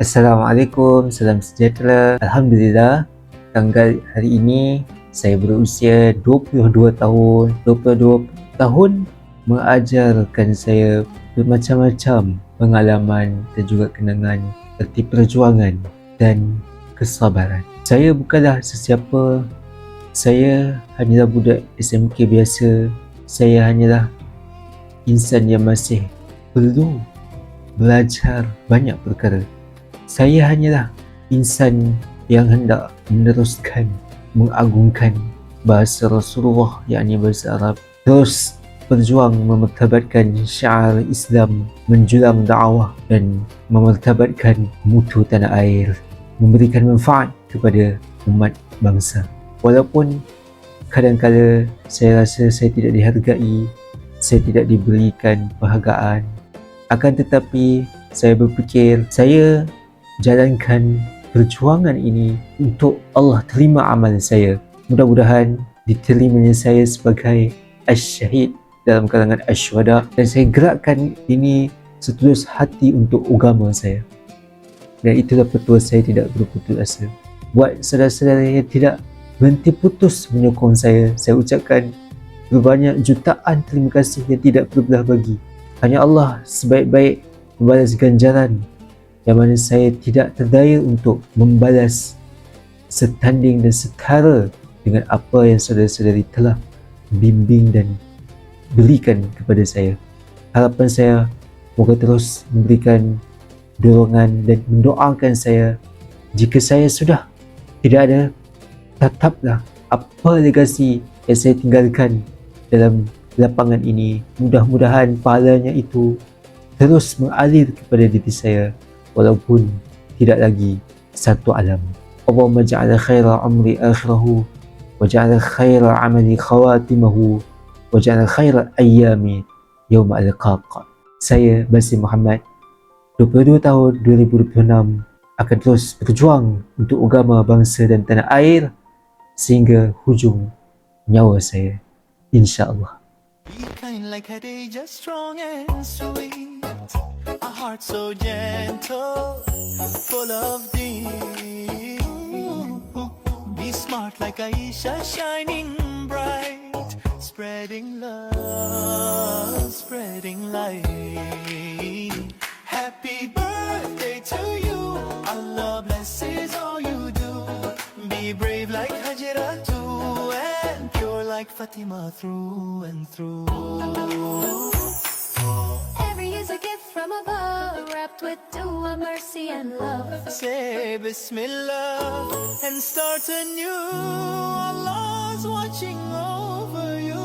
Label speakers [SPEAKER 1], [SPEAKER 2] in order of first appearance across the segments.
[SPEAKER 1] Assalamualaikum, salam sejahtera. Alhamdulillah, tanggal hari ini saya berusia 22 tahun. 22 tahun mengajarkan saya bermacam-macam pengalaman dan juga kenangan seperti perjuangan dan kesabaran. Saya bukanlah sesiapa. Saya hanyalah budak SMK biasa. Saya hanyalah insan yang masih perlu belajar banyak perkara. Saya hanyalah insan yang hendak meneruskan, mengagungkan bahasa Rasulullah, yakni bahasa Arab. Terus berjuang memertabatkan syiar Islam, menjulang dakwah dan memertabatkan mutu tanah air, memberikan manfaat kepada umat bangsa. Walaupun kadang-kala saya rasa saya tidak dihargai, saya tidak diberikan penghargaan, akan tetapi saya berfikir saya jalankan perjuangan ini untuk Allah terima amal saya. Mudah-mudahan diterimanya saya sebagai asyhad dalam kalangan asyhada, dan saya gerakkan ini setulus hati untuk agama saya. Dan itulah petua saya tidak berputus asa. Buat saudara-saudara yang tidak berhenti putus menyokong saya ucapkan berbanyak jutaan terima kasih yang tidak berbelah bagi. Hanya Allah sebaik-baik membalas ganjaran, yang mana saya tidak terdaya untuk membalas setanding dan setara dengan apa yang saudara-saudari telah bimbing dan berikan kepada saya. Harapan saya moga terus memberikan dorongan dan mendoakan saya. Jika saya sudah tidak ada, tetaplah apa legasi yang saya tinggalkan dalam lapangan ini. Mudah-mudahan pahalanya itu terus mengalir kepada diri saya walaupun tidak lagi satu alam. Allahumma ja'ala khaira amri akhirahu wa ja'ala khaira amali khawatimahu wa ja'ala khaira ayyami yawma alqaqa. Saya Basim Muhammad, 22 tahun, 2026, akan terus berjuang untuk agama, bangsa dan tanah air sehingga hujung nyawa saya, insya-Allah.
[SPEAKER 2] Be kind like Khadija, strong and sweet. A heart so gentle, full of deep. Be smart like Aisha, shining bright, spreading love, spreading light. Happy birthday to you, Allah blesses all you do. Be brave like Hajira too, and pure like Fatima through and through.
[SPEAKER 3] Every is a gift from above, wrapped with dua, mercy and love.
[SPEAKER 2] Say Bismillah and start anew. Allah's watching over you.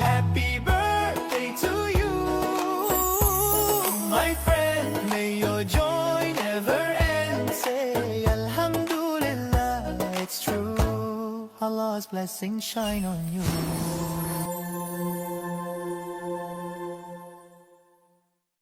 [SPEAKER 2] Happy birthday to you, my friend. May your joy never end. Say Alhamdulillah, it's true. Allah's blessings shine on you.